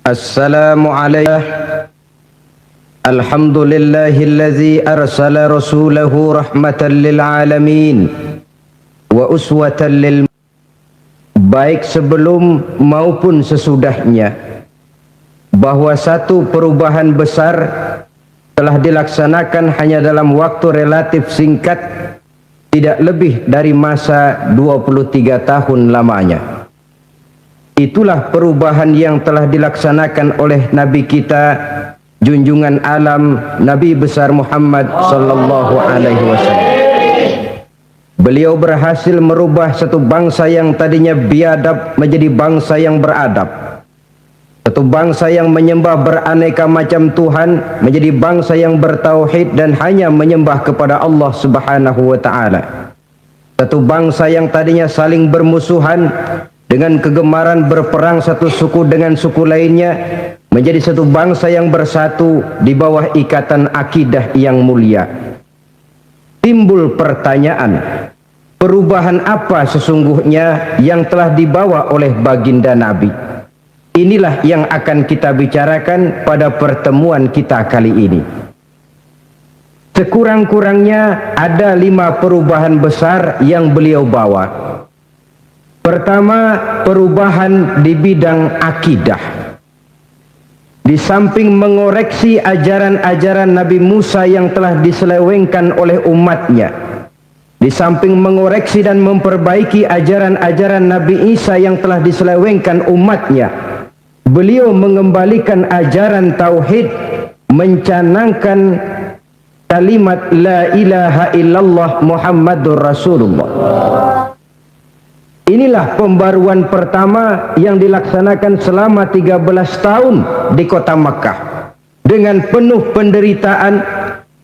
Assalamualaikum. Alhamdulillahillazi arsala rasulahu rahmatan lil alamin wa uswatan lil, baik sebelum maupun sesudahnya, bahwa satu perubahan besar telah dilaksanakan hanya dalam waktu relatif singkat, tidak lebih dari masa 23 tahun lamanya. Itulah perubahan yang telah dilaksanakan oleh Nabi kita, junjungan alam Nabi besar Muhammad sallallahu alaihi wasallam. Beliau berhasil merubah satu bangsa yang tadinya biadab menjadi bangsa yang beradab. Satu bangsa yang menyembah beraneka macam Tuhan menjadi bangsa yang bertauhid dan hanya menyembah kepada Allah Subhanahu wa taala. Satu bangsa yang tadinya saling bermusuhan dengan kegemaran berperang satu suku dengan suku lainnya menjadi satu bangsa yang bersatu di bawah ikatan akidah yang mulia. Timbul pertanyaan, perubahan apa sesungguhnya yang telah dibawa oleh baginda Nabi? Inilah yang akan kita bicarakan pada pertemuan kita kali ini. Sekurang-kurangnya ada 5 perubahan besar yang beliau bawa. Pertama, perubahan di bidang akidah. Di samping mengoreksi ajaran-ajaran Nabi Musa yang telah diselewengkan oleh umatnya, di samping mengoreksi dan memperbaiki ajaran-ajaran Nabi Isa yang telah diselewengkan umatnya, beliau mengembalikan ajaran tauhid, mencanangkan kalimat la ilaha illallah Muhammadur Rasulullah. Inilah pembaruan pertama yang dilaksanakan selama 13 tahun di kota Makkah. Dengan penuh penderitaan,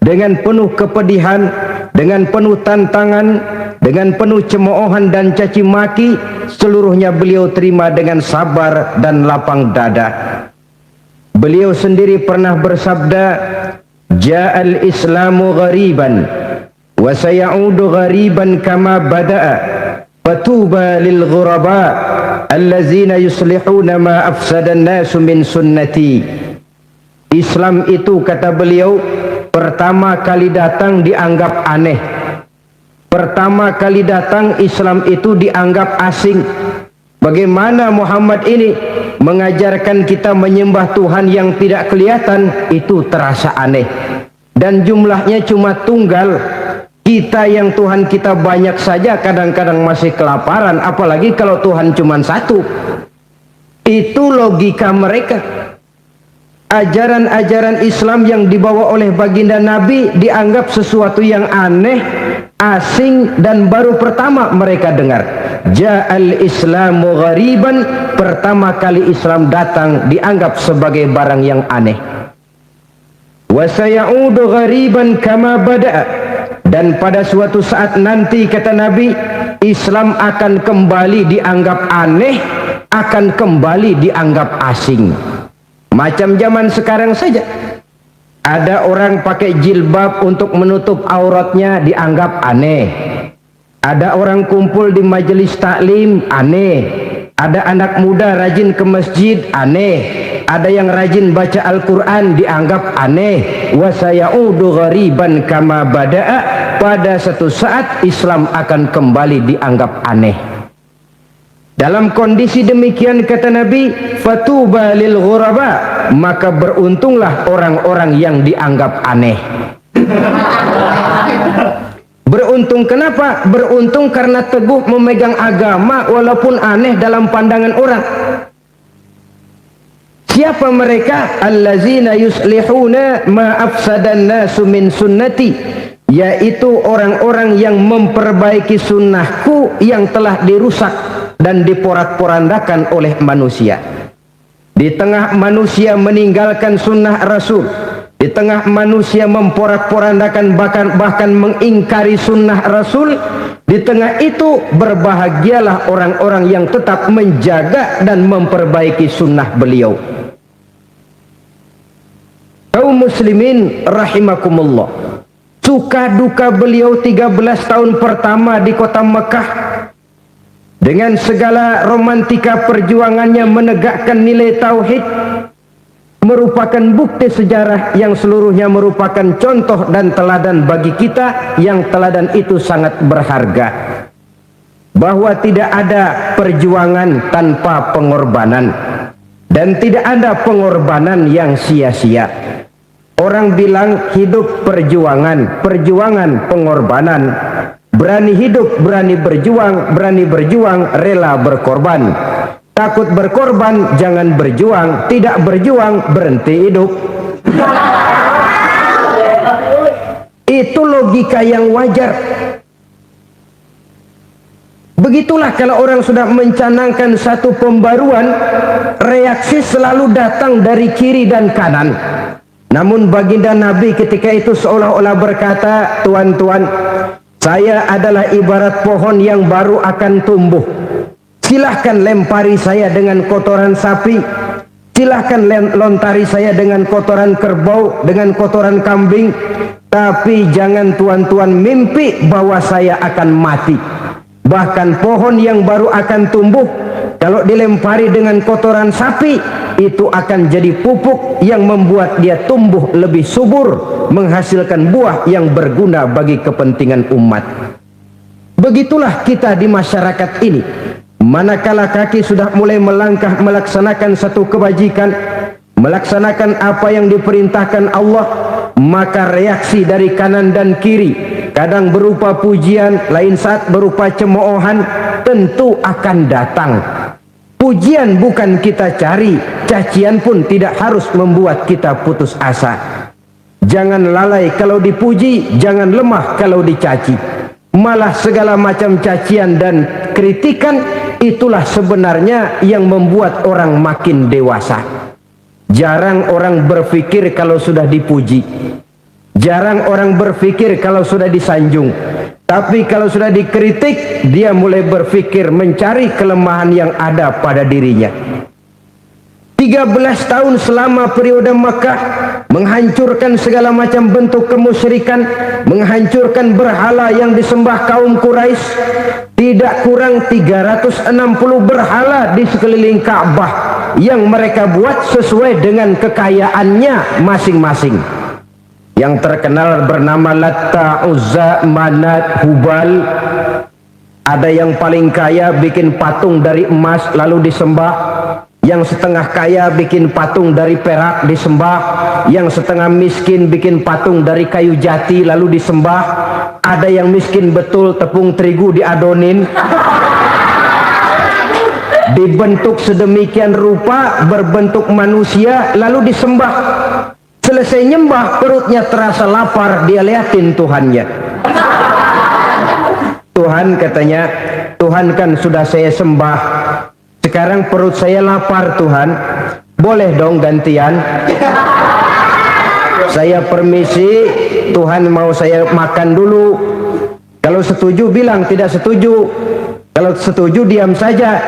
dengan penuh kepedihan, dengan penuh tantangan, dengan penuh cemoohan dan caci maki, seluruhnya beliau terima dengan sabar dan lapang dada. Beliau sendiri pernah bersabda, Ja'al Islamu ghariban wa sayaudu ghariban kama bada'a. Fatuba lil ghuraba allazina yuslihuna ma afsadan nasu min sunnati. Islam itu, kata beliau, pertama kali datang dianggap aneh. Pertama kali datang Islam itu dianggap asing. Bagaimana Muhammad ini mengajarkan kita menyembah Tuhan yang tidak kelihatan, itu terasa aneh. Dan jumlahnya cuma tunggal. Kita yang Tuhan kita banyak saja kadang-kadang masih kelaparan, apalagi kalau Tuhan cuma satu. Itu logika mereka. Ajaran-ajaran Islam yang dibawa oleh baginda Nabi dianggap sesuatu yang aneh, asing, dan baru pertama mereka dengar. Ja'al Islamu ghariban, pertama kali Islam datang dianggap sebagai barang yang aneh. Wa sayaudu ghariban kama bada'a. Dan pada suatu saat nanti, kata Nabi, Islam akan kembali dianggap aneh, akan kembali dianggap asing. Macam zaman sekarang saja. Ada orang pakai jilbab untuk menutup auratnya, dianggap aneh. Ada orang kumpul di majelis taklim, aneh. Ada anak muda rajin ke masjid, aneh. Ada yang rajin baca Al-Quran, dianggap aneh. Wa sayaudu ghariban kama bada'a. Pada satu saat Islam akan kembali dianggap aneh. Dalam kondisi demikian, kata Nabi, fatuba lil ghuraba, maka beruntunglah orang-orang yang dianggap aneh. Beruntung kenapa? Beruntung karena teguh memegang agama walaupun aneh dalam pandangan orang. Siapa mereka? Allazina yuslihuna ma afsadan nasu min sunnati, yaitu orang-orang yang memperbaiki sunnahku yang telah dirusak dan diporak-porandakan oleh manusia. Di tengah manusia meninggalkan sunnah Rasul, di tengah manusia memporak-porandakan bahkan mengingkari sunnah Rasul, di tengah itu berbahagialah orang-orang yang tetap menjaga dan memperbaiki sunnah beliau. Kaum muslimin rahimakumullah, suka duka beliau 13 tahun pertama di kota Mekah, dengan segala romantika perjuangannya menegakkan nilai tauhid, merupakan bukti sejarah yang seluruhnya merupakan contoh dan teladan bagi kita, yang teladan itu sangat berharga. Bahwa tidak ada perjuangan tanpa pengorbanan, dan tidak ada pengorbanan yang sia-sia. Orang bilang hidup perjuangan, perjuangan pengorbanan. Berani hidup, berani berjuang, rela berkorban. Takut berkorban, jangan berjuang. Tidak berjuang, berhenti hidup. Itu logika yang wajar. Begitulah kalau orang sudah mencanangkan satu pembaruan, reaksi selalu datang dari kiri dan kanan. Namun baginda Nabi ketika itu seolah-olah berkata, tuan-tuan, saya adalah ibarat pohon yang baru akan tumbuh. Silahkan lempari saya dengan kotoran sapi, silahkan lontari saya dengan kotoran kerbau, dengan kotoran kambing, tapi jangan tuan-tuan mimpi bahwa saya akan mati. Bahkan pohon yang baru akan tumbuh, kalau dilempari dengan kotoran sapi, itu akan jadi pupuk yang membuat dia tumbuh lebih subur, menghasilkan buah yang berguna bagi kepentingan umat. Begitulah kita di masyarakat ini. Manakala kaki sudah mulai melangkah melaksanakan satu kebajikan, melaksanakan apa yang diperintahkan Allah, maka reaksi dari kanan dan kiri, kadang berupa pujian, lain saat berupa cemoohan, tentu akan datang. Pujian bukan kita cari, cacian pun tidak harus membuat kita putus asa. Jangan lalai kalau dipuji, jangan lemah kalau dicaci. Malah segala macam cacian dan kritikan, itulah sebenarnya yang membuat orang makin dewasa. Jarang orang berpikir kalau sudah dipuji. Jarang orang berpikir kalau sudah disanjung. Tapi kalau sudah dikritik, dia mulai berpikir mencari kelemahan yang ada pada dirinya. 13 tahun selama periode Makkah, menghancurkan segala macam bentuk kemusyrikan, menghancurkan berhala yang disembah kaum Quraisy. Tidak kurang 360 berhala di sekeliling Ka'bah yang mereka buat sesuai dengan kekayaannya masing-masing. Yang terkenal bernama Latta, Uzza, Manat, Hubal. Ada yang paling kaya bikin patung dari emas lalu disembah. Yang setengah kaya bikin patung dari perak disembah. Yang setengah miskin bikin patung dari kayu jati lalu disembah. Ada yang miskin betul, tepung terigu diadonin, dibentuk sedemikian rupa berbentuk manusia lalu disembah. Selesai nyembah, perutnya terasa lapar, dia liatin Tuhannya. Tuhan katanya, Tuhan kan sudah saya sembah, sekarang perut saya lapar Tuhan, boleh dong gantian? Saya permisi, Tuhan mau saya makan dulu. Kalau setuju bilang, tidak setuju. Kalau setuju diam saja.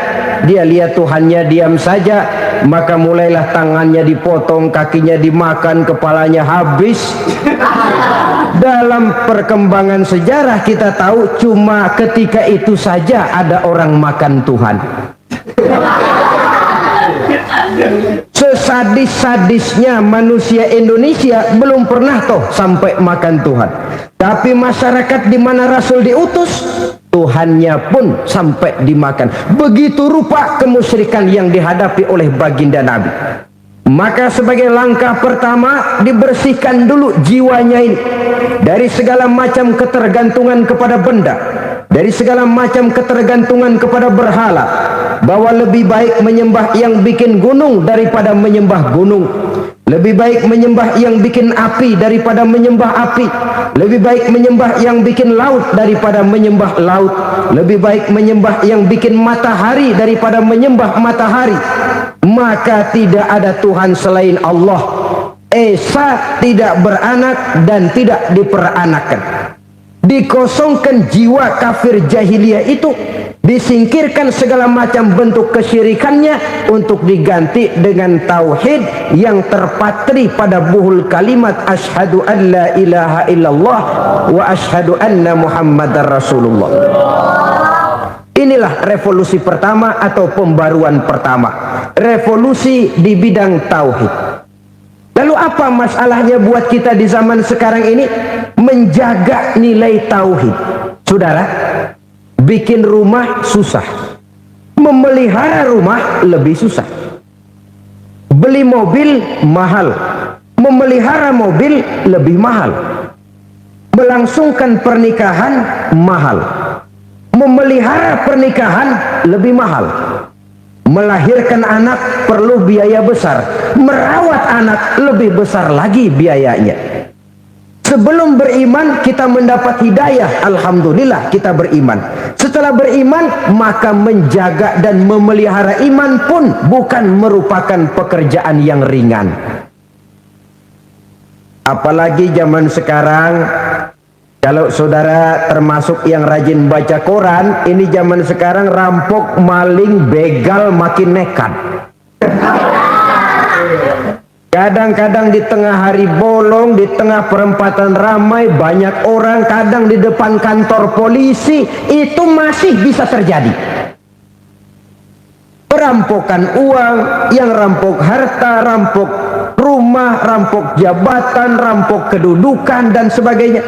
Dia lihat Tuhannya diam saja, maka mulailah tangannya dipotong, kakinya dimakan, kepalanya habis. Dalam perkembangan sejarah kita tahu cuma ketika itu saja ada orang makan Tuhan. Sesadis-sadisnya manusia Indonesia belum pernah toh sampai makan Tuhan. Tapi masyarakat di mana Rasul diutus, Tuhannya pun sampai dimakan. Begitu rupa kemusyrikan yang dihadapi oleh baginda Nabi. Maka sebagai langkah pertama, dibersihkan dulu jiwanya ini dari segala macam ketergantungan kepada benda, dari segala macam ketergantungan kepada berhala. Bahwa lebih baik menyembah yang bikin gunung daripada menyembah gunung. Lebih baik menyembah yang bikin api daripada menyembah api. Lebih baik menyembah yang bikin laut daripada menyembah laut. Lebih baik menyembah yang bikin matahari daripada menyembah matahari. Maka tidak ada Tuhan selain Allah. Esa tidak beranak dan tidak diperanakan. Dikosongkan jiwa kafir jahiliyah itu, disingkirkan segala macam bentuk kesyirikannya untuk diganti dengan tauhid yang terpatri pada buhul kalimat asyhadu an la ilaha illallah wa asyhadu anna muhammadar rasulullah. Inilah revolusi pertama atau pembaruan pertama, revolusi di bidang tauhid. apa masalahnya buat kita di zaman sekarang ini? Menjaga nilai tauhid. Saudara, bikin rumah susah, memelihara rumah lebih susah. Beli mobil mahal, memelihara mobil lebih mahal. Melangsungkan pernikahan mahal, memelihara pernikahan lebih mahal. Melahirkan anak perlu biaya besar, merawat anak lebih besar lagi biayanya. Sebelum beriman kita mendapat hidayah, alhamdulillah kita beriman. Setelah beriman maka menjaga dan memelihara iman pun bukan merupakan pekerjaan yang ringan. Apalagi zaman sekarang, kalau saudara termasuk yang rajin baca koran, ini zaman sekarang rampok, maling, begal makin nekat. Kadang-kadang di tengah hari bolong, di tengah perempatan ramai, banyak orang, kadang di depan kantor polisi, itu masih bisa terjadi. Perampokan uang, yang rampok harta, rampok rumah, rampok jabatan, rampok kedudukan, dan sebagainya.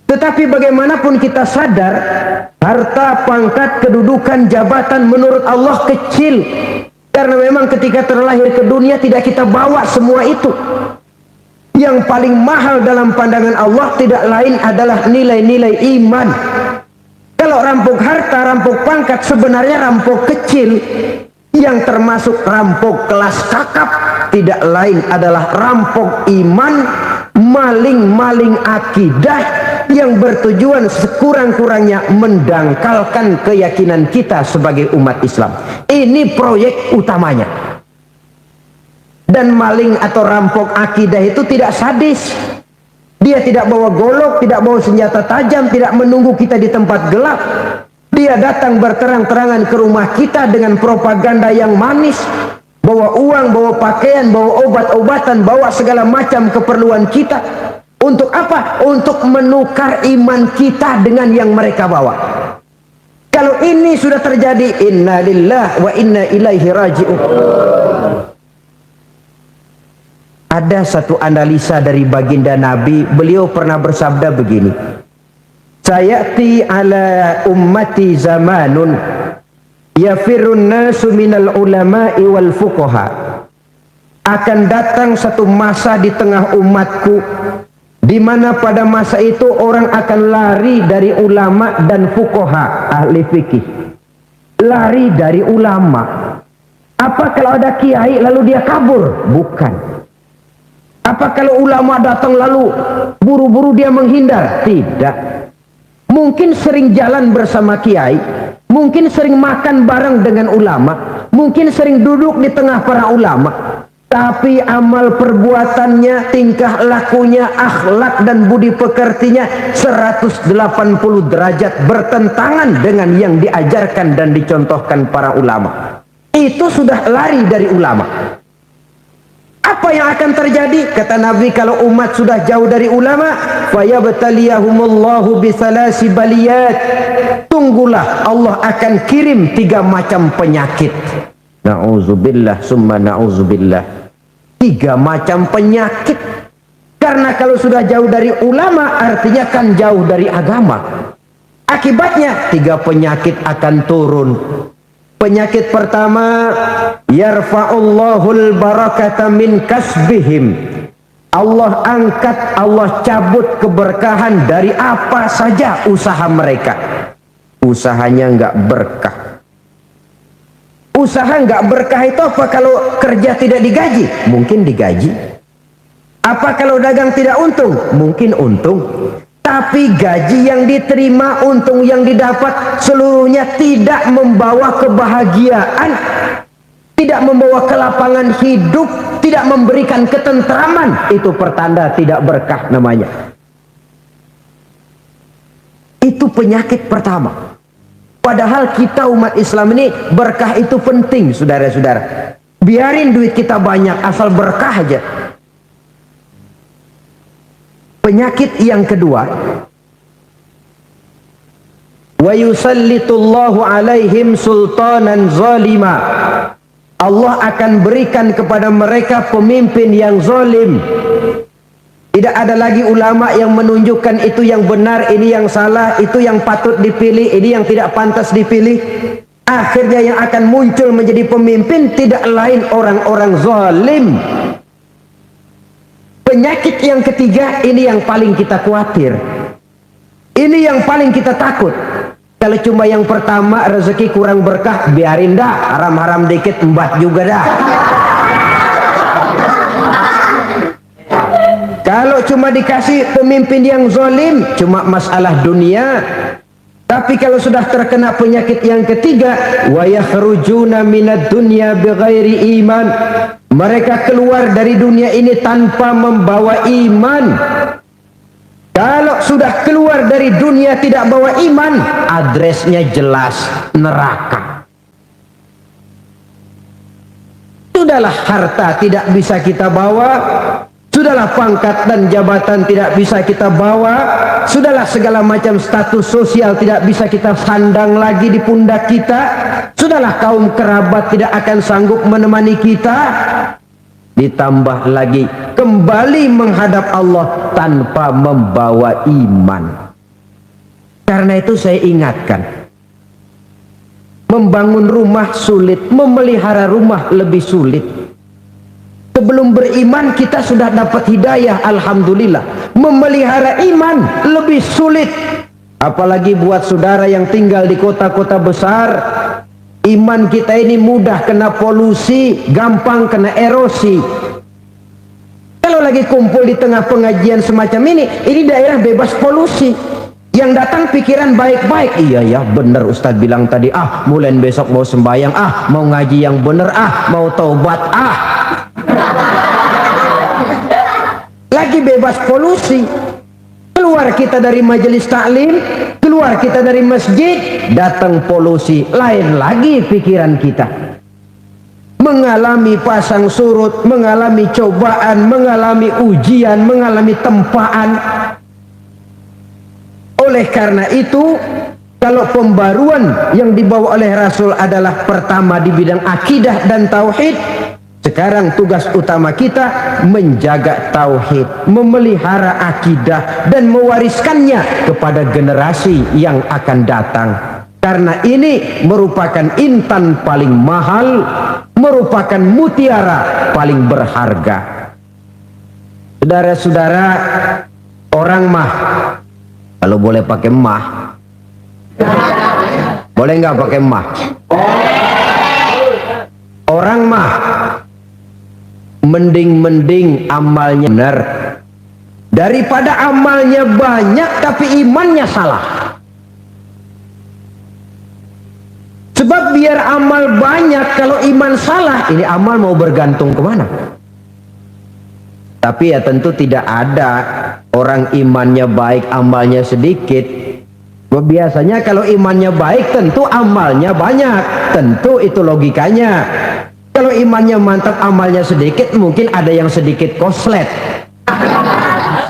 Tetapi bagaimanapun kita sadar, harta, pangkat, kedudukan, jabatan menurut Allah kecil. Karena memang ketika terlahir ke dunia tidak kita bawa semua itu. Yang paling mahal dalam pandangan Allah tidak lain adalah nilai-nilai iman. Kalau rampok harta, rampok pangkat sebenarnya rampok kecil. Yang termasuk rampok kelas kakap tidak lain adalah rampok iman, maling-maling akidah yang bertujuan sekurang-kurangnya mendangkalkan keyakinan kita sebagai umat Islam. Ini proyek utamanya. Dan maling atau rampok akidah itu tidak sadis. Dia tidak bawa golok, tidak bawa senjata tajam, tidak menunggu kita di tempat gelap. Dia datang berterang-terangan ke rumah kita dengan propaganda yang manis. Bawa uang, bawa pakaian, bawa obat-obatan, bawa segala macam keperluan kita. Untuk apa? Untuk menukar iman kita dengan yang mereka bawa. Kalau ini sudah terjadi, inna lillahi wa inna ilaihi raji'un. Ada satu analisa dari baginda Nabi, beliau pernah bersabda begini. Sayati ala ummati zamanun yafirun nasu minal ulama'i wal fuqaha. Akan datang satu masa di tengah umatku di mana pada masa itu orang akan lari dari ulama dan fuqaha, ahli fikih. Lari dari ulama. Apa kalau ada kiai lalu dia kabur? Bukan. Apa kalau ulama datang lalu buru-buru dia menghindar? Tidak. Mungkin sering jalan bersama kiai, mungkin sering makan bareng dengan ulama, mungkin sering duduk di tengah para ulama. Tapi amal perbuatannya, tingkah lakunya, akhlak dan budi pekertinya 180 derajat bertentangan dengan yang diajarkan dan dicontohkan para ulama. Itu sudah lari dari ulama. Apa yang akan terjadi? Kata Nabi, kalau umat sudah jauh dari ulama, fayabtaliyahumullahu bisalasi baliyat. Tunggulah, Allah akan kirim 3 macam penyakit. Na'udzubillah summa na'udzubillah. 3 macam penyakit. Karena kalau sudah jauh dari ulama artinya kan jauh dari agama. Akibatnya 3 penyakit akan turun. Penyakit pertama, yarfa'ullahul barakata min kasbihim. Allah angkat, Allah cabut keberkahan dari apa saja usaha mereka. Usahanya enggak berkah. Usaha enggak berkah itu apa? Kalau kerja tidak digaji? Mungkin digaji. Apa kalau dagang tidak untung? Mungkin untung. Tapi gaji yang diterima, untung yang didapat, seluruhnya tidak membawa kebahagiaan, tidak membawa kelapangan hidup, tidak memberikan ketentraman. Itu pertanda tidak berkah namanya. Itu penyakit pertama. Padahal kita umat Islam ini berkah itu penting, saudara-saudara. Biarin duit kita banyak, asal berkah aja. Penyakit yang kedua, wa yusallitullahu alaihim sultanan zalima. Allah akan berikan kepada mereka pemimpin yang zalim. Tidak ada lagi ulama yang menunjukkan itu yang benar, ini yang salah, itu yang patut dipilih, ini yang tidak pantas dipilih. Akhirnya yang akan muncul menjadi pemimpin tidak lain orang-orang zalim. Penyakit yang ketiga, ini yang paling kita khawatir. Ini yang paling kita takut. Kalau cuma yang pertama rezeki kurang berkah, biarin dah, haram-haram dikit embat juga dah. Kalau cuma dikasih pemimpin yang zalim, cuma masalah dunia. Tapi kalau sudah terkena penyakit yang ketiga, wa yakhrujuna minad dunya bighairi iman, mereka keluar dari dunia ini tanpa membawa iman. Kalau sudah keluar dari dunia tidak bawa iman, adresnya jelas, neraka. Sudahlah harta tidak bisa kita bawa, sudahlah pangkat dan jabatan tidak bisa kita bawa, sudahlah segala macam status sosial tidak bisa kita sandang lagi di pundak kita, sudahlah kaum kerabat tidak akan sanggup menemani kita. Ditambah lagi kembali menghadap Allah tanpa membawa iman. Karena itu saya ingatkan, membangun rumah sulit, memelihara rumah lebih sulit. Sebelum beriman kita sudah dapat hidayah, alhamdulillah. Memelihara iman lebih sulit, apalagi buat saudara yang tinggal di kota-kota besar. Iman kita ini mudah kena polusi, gampang kena erosi. Kalau lagi kumpul di tengah pengajian semacam ini daerah bebas polusi. Yang datang pikiran baik-baik. Iya ya, bener Ustadz bilang tadi, mulai besok mau sembahyang, mau ngaji yang bener, mau taubat, lagi bebas polusi. Keluar kita dari majelis taklim, keluar kita dari masjid, datang polusi, lain lagi pikiran kita. Mengalami pasang surut, mengalami cobaan, mengalami ujian, mengalami tempaan. Oleh karena itu, kalau pembaruan yang dibawa oleh Rasul adalah pertama di bidang akidah dan tauhid, sekarang tugas utama kita menjaga tauhid, memelihara akidah dan mewariskannya kepada generasi yang akan datang. Karena ini merupakan intan paling mahal, merupakan mutiara paling berharga. Saudara-saudara, orang mah, kalau boleh pakai mah, boleh nggak pakai mah? Orang mah mending amalnya benar daripada amalnya banyak tapi imannya salah. Sebab biar amal banyak kalau iman salah, ini amal mau bergantung kemana? Tapi ya tentu tidak ada orang imannya baik amalnya sedikit. Biasanya kalau imannya baik tentu amalnya banyak, tentu itu logikanya. Kalau imannya mantap amalnya sedikit, mungkin ada yang sedikit koslet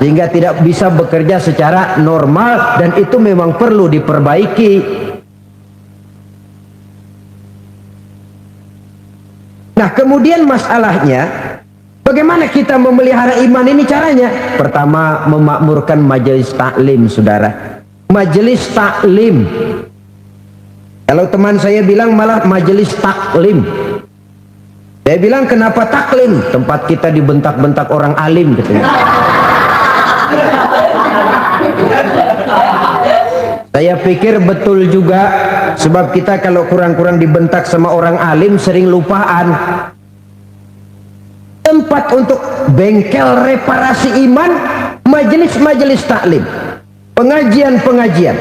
sehingga tidak bisa bekerja secara normal, dan itu memang perlu diperbaiki. Nah, kemudian masalahnya bagaimana kita memelihara iman ini caranya? Pertama, memakmurkan majelis taklim, saudara. Majelis taklim. Kalau teman saya bilang malah majelis taklim. Saya bilang kenapa taklim? Tempat kita dibentak-bentak orang alim katanya. Saya pikir betul juga, sebab kita kalau kurang-kurang dibentak sama orang alim sering lupaan. Tempat untuk bengkel reparasi iman, majelis-majelis taklim, pengajian-pengajian.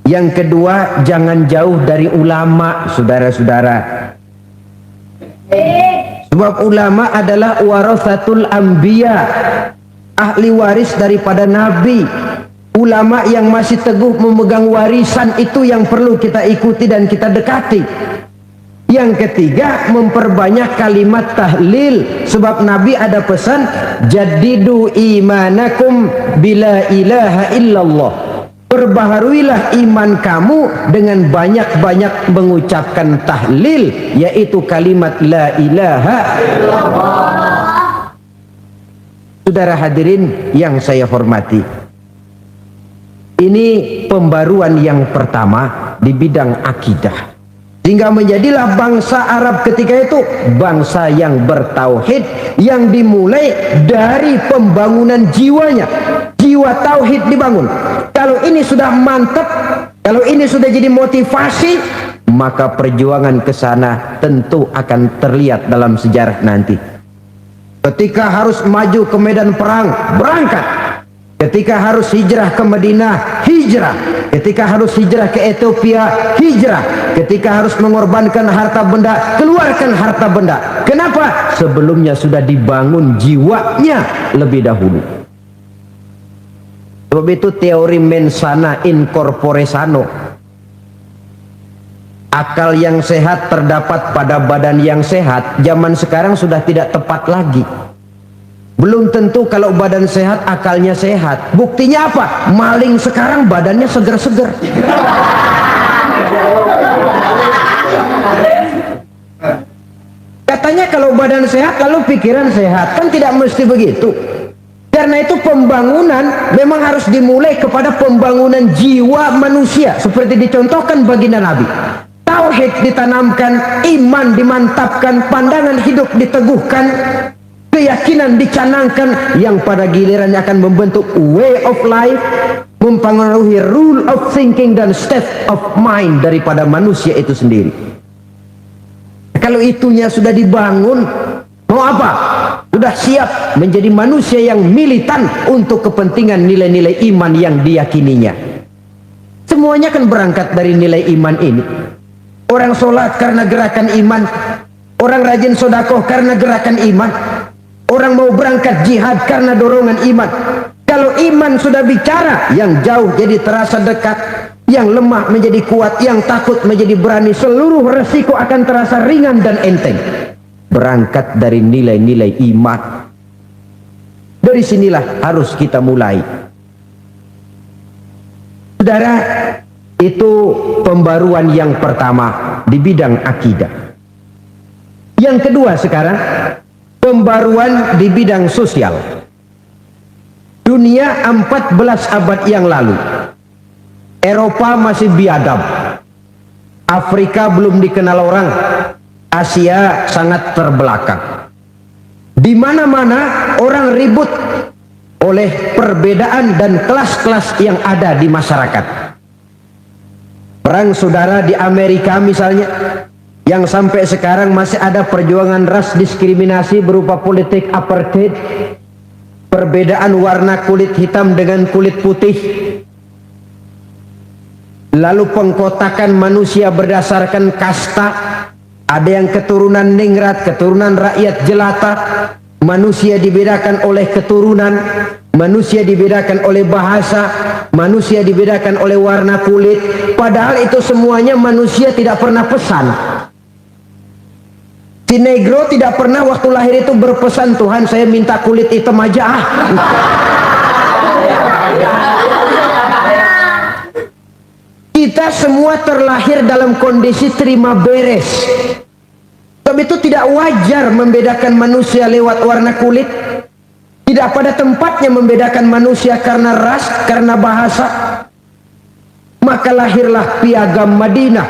Yang kedua, jangan jauh dari ulama, saudara-saudara. Sebab ulama adalah warathatul anbiya, ahli waris daripada nabi. Ulama yang masih teguh memegang warisan itu yang perlu kita ikuti dan kita dekati. Yang ketiga, memperbanyak kalimat tahlil. Sebab Nabi ada pesan, jaddidu imanakum bila ilaha illallah. Perbaharuilah iman kamu dengan banyak-banyak mengucapkan tahlil, yaitu kalimat la ilaha illallah. Saudara hadirin yang saya hormati, ini pembaruan yang pertama di bidang akidah, sehingga menjadilah bangsa Arab ketika itu bangsa yang bertauhid, yang dimulai dari pembangunan jiwanya. Jiwa tauhid dibangun. Kalau ini sudah mantap, kalau ini sudah jadi motivasi, maka perjuangan ke sana tentu akan terlihat dalam sejarah nanti. Ketika harus maju ke medan perang, berangkat. Ketika harus hijrah ke Madinah, hijrah. Ketika harus hijrah ke Ethiopia, hijrah. Ketika harus mengorbankan harta benda, keluarkan harta benda. Kenapa? Sebelumnya sudah dibangun jiwanya lebih dahulu. Sebab itu teori mens sana in corpore sano. Akal yang sehat terdapat pada badan yang sehat. Zaman sekarang sudah tidak tepat lagi. Belum tentu kalau badan sehat akalnya sehat. Buktinya apa? Maling sekarang badannya seger-seger. Katanya kalau badan sehat lalu pikiran sehat. Kan tidak mesti begitu. Karena itu pembangunan memang harus dimulai kepada pembangunan jiwa manusia, seperti dicontohkan baginda Nabi. Tauhid ditanamkan, iman dimantapkan, pandangan hidup diteguhkan, keyakinan dicanangkan, yang pada gilirannya akan membentuk way of life, mempengaruhi rule of thinking dan state of mind daripada manusia itu sendiri. Kalau itunya sudah dibangun, mau apa? Sudah siap menjadi manusia yang militan untuk kepentingan nilai-nilai iman yang diyakininya. Semuanya kan berangkat dari nilai iman ini. Orang sholat karena gerakan iman, orang rajin sodakoh karena gerakan iman, orang mau berangkat jihad karena dorongan iman. Kalau iman sudah bicara, yang jauh jadi terasa dekat, yang lemah menjadi kuat, yang takut menjadi berani, seluruh resiko akan terasa ringan dan enteng. Berangkat dari nilai-nilai iman. Dari sinilah harus kita mulai. Saudara, itu pembaruan yang pertama di bidang akidah. Yang kedua sekarang, pembaruan di bidang sosial. Dunia 14 abad yang lalu, Eropa masih biadab, Afrika belum dikenal orang, Asia sangat terbelakang. Di mana-mana orang ribut oleh perbedaan dan kelas-kelas yang ada di masyarakat. Perang saudara di Amerika misalnya, yang sampai sekarang masih ada perjuangan ras, diskriminasi berupa politik apartheid, perbedaan warna kulit hitam dengan kulit putih, lalu pengkotakan manusia berdasarkan kasta. Ada yang keturunan ningrat, keturunan rakyat jelata. Manusia dibedakan oleh keturunan, manusia dibedakan oleh bahasa, manusia dibedakan oleh warna kulit. Padahal itu semuanya manusia tidak pernah pesan. Si negro tidak pernah waktu lahir itu berpesan, Tuhan saya minta kulit hitam aja ah. Kita semua terlahir dalam kondisi terima beres. Sebab itu tidak wajar membedakan manusia lewat warna kulit. Tidak pada tempatnya membedakan manusia karena ras, karena bahasa. Maka lahirlah piagam Madinah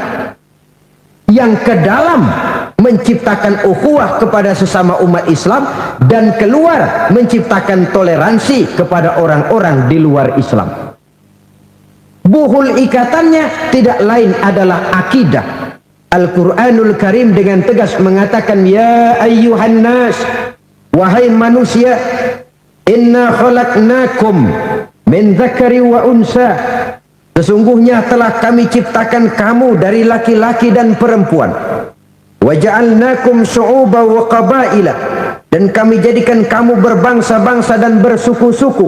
yang ke dalam menciptakan ukhuwah kepada sesama umat Islam, dan keluar menciptakan toleransi kepada orang-orang di luar Islam. Buhul ikatannya tidak lain adalah akidah. Al-Quranul Karim dengan tegas mengatakan, ya ayyuhan nas, wahai manusia, inna khalaqnakum min dzakari wa unsa, sesungguhnya telah kami ciptakan kamu dari laki-laki dan perempuan, wa ja'alnakum syu'uban wa qabaila, dan kami jadikan kamu berbangsa-bangsa dan bersuku-suku.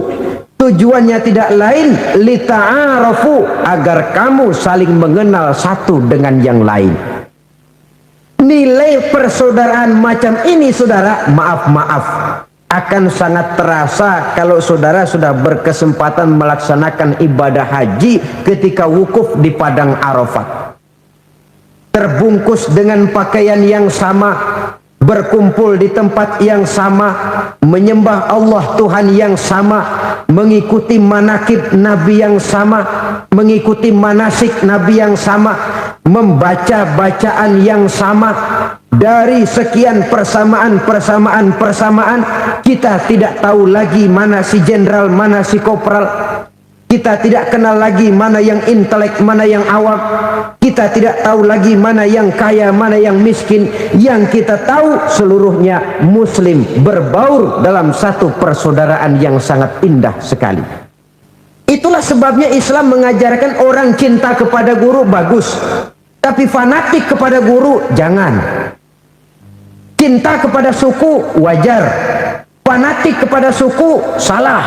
Tujuannya tidak lain lita'arafu, agar kamu saling mengenal satu dengan yang lain. Nilai persaudaraan macam ini saudara, maaf-maaf, akan sangat terasa kalau saudara sudah berkesempatan melaksanakan ibadah haji ketika wukuf di padang Arafat. Terbungkus dengan pakaian yang sama, berkumpul di tempat yang sama, menyembah Allah Tuhan yang sama, mengikuti manakib Nabi yang sama, mengikuti manasik Nabi yang sama, membaca bacaan yang sama. Dari sekian persamaan, kita tidak tahu lagi mana si jenderal, mana si kopral. Kita tidak kenal lagi mana yang intelek, mana yang awam. Kita tidak tahu lagi mana yang kaya, mana yang miskin. Yang kita tahu seluruhnya muslim berbaur dalam satu persaudaraan yang sangat indah sekali. Itulah sebabnya Islam mengajarkan orang cinta kepada guru bagus, tapi fanatik kepada guru jangan. Cinta kepada suku wajar, fanatik kepada suku salah.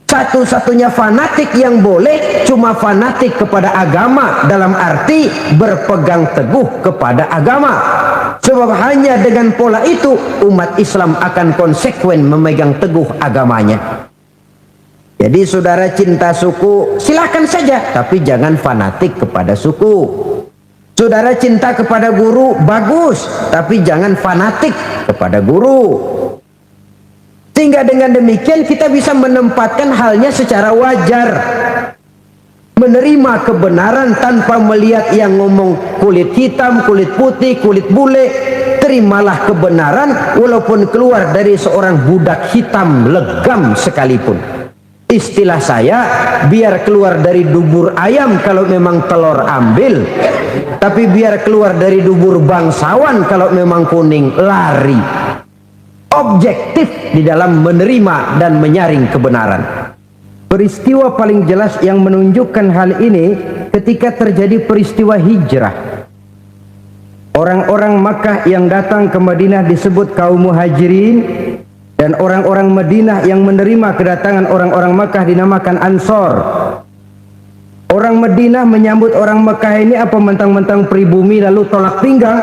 Satu-satunya fanatik yang boleh cuma fanatik kepada agama, dalam arti berpegang teguh kepada agama. Sebab hanya dengan pola itu umat Islam akan konsekuen memegang teguh agamanya. Jadi saudara cinta suku silakan saja, tapi jangan fanatik kepada suku. Saudara cinta kepada guru bagus, tapi jangan fanatik kepada guru. Sehingga dengan demikian kita bisa menempatkan halnya secara wajar, menerima kebenaran tanpa melihat yang ngomong kulit hitam, kulit putih, kulit bule. Terimalah kebenaran walaupun keluar dari seorang budak hitam legam sekalipun. Istilah saya, biar keluar dari dubur ayam kalau memang telur ambil, tapi biar keluar dari dubur bangsawan kalau memang kuning lari. Objektif di dalam menerima dan menyaring kebenaran. Peristiwa paling jelas yang menunjukkan hal ini ketika terjadi peristiwa hijrah. Orang-orang Makkah yang datang ke Madinah disebut kaum muhajirin, dan orang-orang Madinah yang menerima kedatangan orang-orang Makkah dinamakan Ansor. Orang Madinah menyambut orang Makkah ini apa mentang-mentang pribumi lalu tolak pinggang.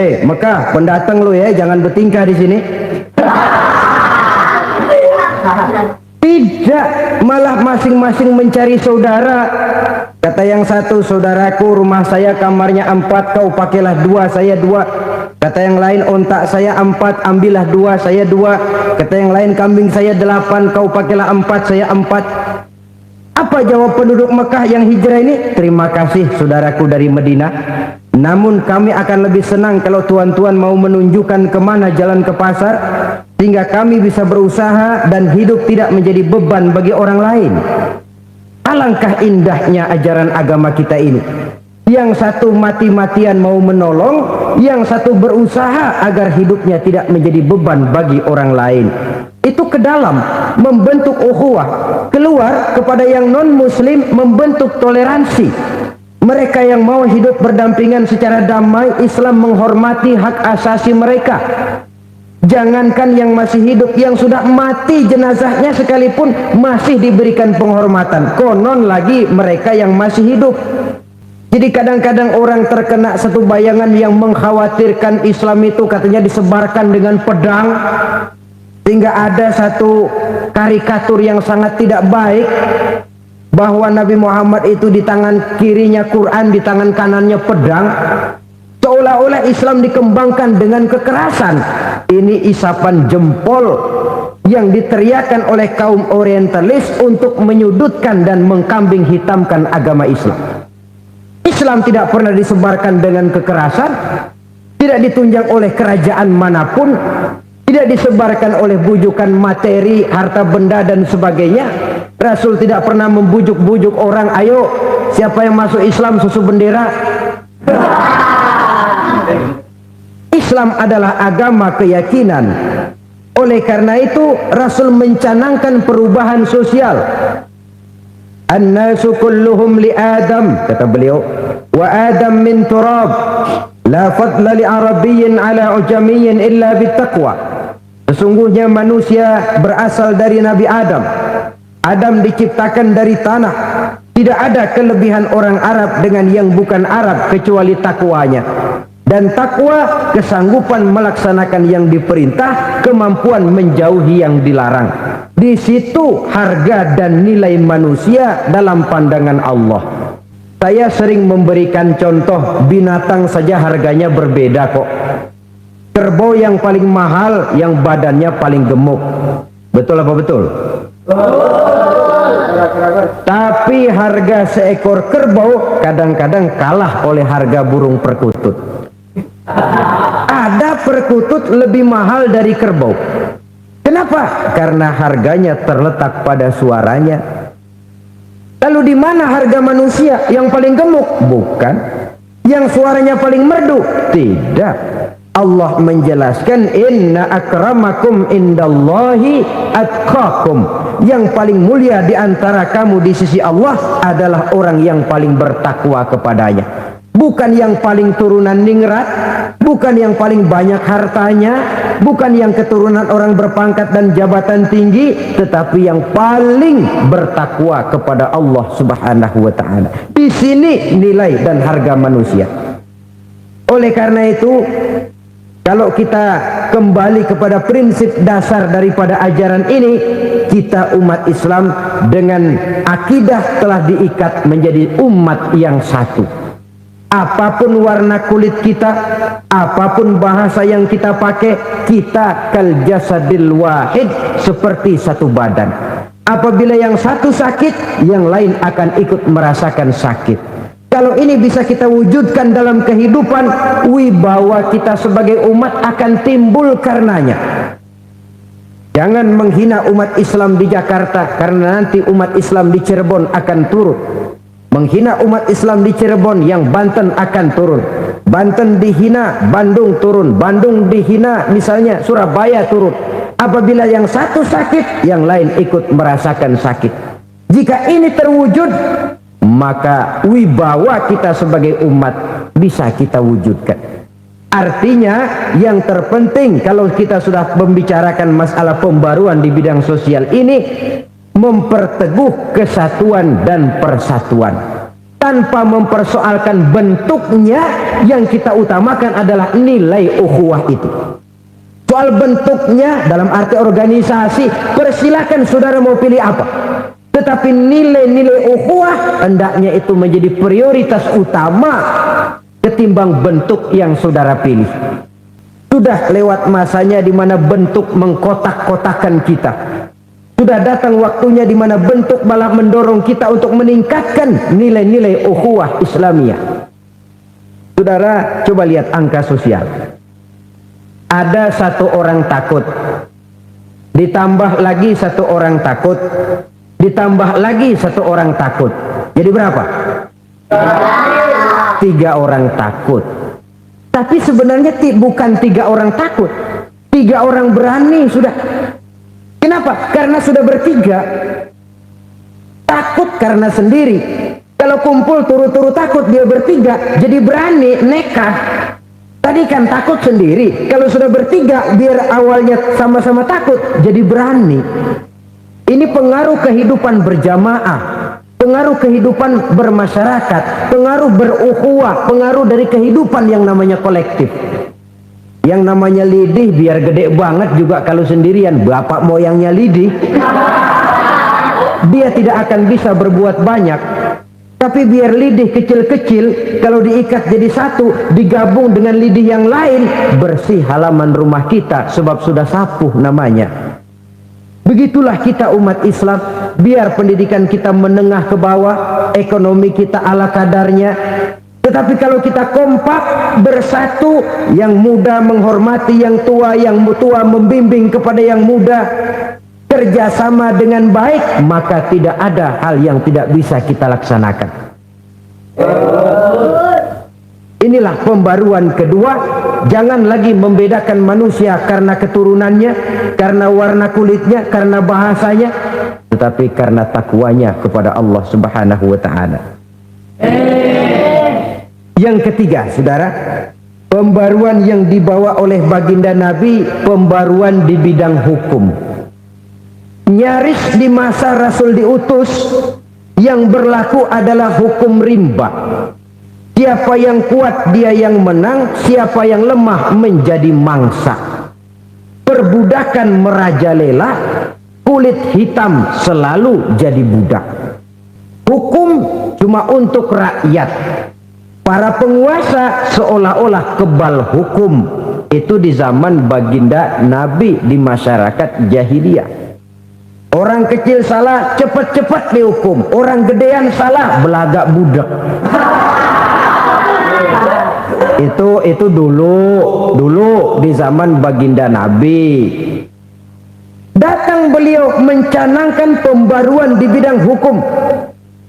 Mekah, pendatang lu ya, jangan bertingkah di sini. Tidak, malah masing-masing mencari saudara. Kata yang satu, saudaraku rumah saya kamarnya 4, kau pakailah 2, saya 2. Kata yang lain, ontak saya 4, ambillah 2, saya 2. Kata yang lain, kambing saya 8, kau pakailah 4, saya 4. Apa jawab penduduk Mekah yang hijrah ini? Terima kasih saudaraku dari Madinah, namun kami akan lebih senang kalau tuan-tuan mau menunjukkan kemana jalan ke pasar, sehingga kami bisa berusaha dan hidup tidak menjadi beban bagi orang lain. Alangkah indahnya ajaran agama kita ini. Yang satu mati-matian mau menolong, yang satu berusaha agar hidupnya tidak menjadi beban bagi orang lain. Itu ke dalam, membentuk ukhuwah. Keluar kepada yang non-muslim, membentuk toleransi. Mereka yang mau hidup berdampingan secara damai, Islam menghormati hak asasi mereka. Jangankan yang masih hidup, yang sudah mati jenazahnya sekalipun masih diberikan penghormatan. Konon lagi mereka yang masih hidup. Jadi kadang-kadang orang terkena satu bayangan yang mengkhawatirkan Islam itu katanya disebarkan dengan pedang, sehingga ada satu karikatur yang sangat tidak baik bahwa Nabi Muhammad itu di tangan kirinya Quran, di tangan kanannya pedang, seolah-olah Islam dikembangkan dengan kekerasan. Ini isapan jempol yang diteriakan oleh kaum orientalis untuk menyudutkan dan mengkambing hitamkan agama Islam. Islam tidak pernah disebarkan dengan kekerasan, tidak ditunjang oleh kerajaan manapun, tidak disebarkan oleh bujukan materi, harta benda dan sebagainya. Rasul tidak pernah membujuk-bujuk orang, ayo siapa yang masuk Islam susu bendera. Islam adalah agama keyakinan. Oleh karena itu Rasul mencanangkan perubahan sosial. An-nasu kulluhum li Adam, kata beliau, wa Adam min turab, la fadla li arabiyyin ala ujamiyyin illa bittaqwa. Sesungguhnya manusia berasal dari Nabi Adam. Adam diciptakan dari tanah. Tidak ada kelebihan orang Arab dengan yang bukan Arab kecuali takwanya. Dan takwa kesanggupan melaksanakan yang diperintah, kemampuan menjauhi yang dilarang. Di situ harga dan nilai manusia dalam pandangan Allah. Saya sering memberikan contoh, binatang saja harganya berbeda kok. Kerbau yang paling mahal yang badannya paling gemuk. Betul apa betul? Tapi harga seekor kerbau kadang-kadang kalah oleh harga burung perkutut. Ada perkutut lebih mahal dari kerbau. Kenapa? Karena harganya terletak pada suaranya. Lalu di mana harga manusia yang paling gemuk? Bukan. Yang suaranya paling merdu? Tidak. Allah menjelaskan, inna akramakum indallahi atqakum. Yang paling mulia di antara kamu di sisi Allah adalah orang yang paling bertakwa kepadanya. Bukan yang paling turunan ningrat, bukan yang paling banyak hartanya, bukan yang keturunan orang berpangkat dan jabatan tinggi, tetapi yang paling bertakwa kepada Allah Subhanahu wa taala. Di sini nilai dan harga manusia. Oleh karena itu, kalau kita kembali kepada prinsip dasar daripada ajaran ini, kita umat Islam dengan akidah telah diikat menjadi umat yang satu. Apapun warna kulit kita, apapun bahasa yang kita pakai, kita kal jasadil wahid, seperti satu badan. Apabila yang satu sakit, yang lain akan ikut merasakan sakit. Kalau ini bisa kita wujudkan dalam kehidupan, wibawa kita sebagai umat akan timbul karenanya. Jangan menghina umat Islam di Jakarta, karena nanti umat Islam di Cirebon akan turun. Menghina umat Islam di Cirebon, yang Banten akan turun. Banten dihina, Bandung turun. Bandung dihina, misalnya Surabaya turun. Apabila yang satu sakit, yang lain ikut merasakan sakit. Jika ini terwujud, maka wibawa kita sebagai umat bisa kita wujudkan. Artinya yang terpenting kalau kita sudah membicarakan masalah pembaruan di bidang sosial ini, memperteguh kesatuan dan persatuan tanpa mempersoalkan bentuknya. Yang kita utamakan adalah nilai ukhuwah itu. Soal bentuknya dalam arti organisasi, persilakan saudara mau pilih apa, tetapi nilai-nilai ukhuwah hendaknya itu menjadi prioritas utama ketimbang bentuk yang saudara pilih. Sudah lewat masanya di mana bentuk mengkotak-kotakan kita. Sudah datang waktunya di mana bentuk malah mendorong kita untuk meningkatkan nilai-nilai ukhuwah Islamiyah. Saudara, coba lihat angka sosial. Ada satu orang takut, ditambah lagi satu orang takut, ditambah lagi satu orang takut. Jadi berapa? 3 orang takut. Tapi sebenarnya bukan 3 orang takut, 3 orang berani sudah. Kenapa? Karena sudah bertiga. Takut karena sendiri. Kalau kumpul turu-turu takut, dia bertiga jadi berani, nekat. Tadi kan takut sendiri. Kalau sudah bertiga, biar awalnya sama-sama takut, jadi berani. Ini pengaruh kehidupan berjamaah, pengaruh kehidupan bermasyarakat, pengaruh berukhuwah, pengaruh dari kehidupan yang namanya kolektif. Yang namanya lidih biar gede banget juga kalau sendirian, bapak moyangnya lidih, dia tidak akan bisa berbuat banyak. Tapi biar lidih kecil-kecil, kalau diikat jadi satu, digabung dengan lidih yang lain, bersih halaman rumah kita, sebab sudah sapuh namanya. Begitulah kita umat Islam, biar pendidikan kita menengah ke bawah, ekonomi kita ala kadarnya. Tetapi kalau kita kompak, bersatu, yang muda menghormati yang tua membimbing kepada yang muda, kerjasama dengan baik, maka tidak ada hal yang tidak bisa kita laksanakan. Inilah pembaruan kedua. Jangan lagi membedakan manusia karena keturunannya, karena warna kulitnya, karena bahasanya, tetapi karena takwanya kepada Allah Subhanahu wa ta'ala. Yang ketiga, saudara, pembaruan yang dibawa oleh baginda Nabi, pembaruan di bidang hukum. Nyaris di masa Rasul diutus, yang berlaku adalah hukum rimba. Siapa yang kuat dia yang menang, siapa yang lemah menjadi mangsa. Perbudakan merajalela, kulit hitam selalu jadi budak. Hukum cuma untuk rakyat. Para penguasa seolah-olah kebal hukum. Itu di zaman baginda Nabi di masyarakat jahiliyah. Orang kecil salah cepat-cepat dihukum, orang gedean salah belagak budak. Itu dulu di zaman baginda Nabi. Datang beliau mencanangkan pembaruan di bidang hukum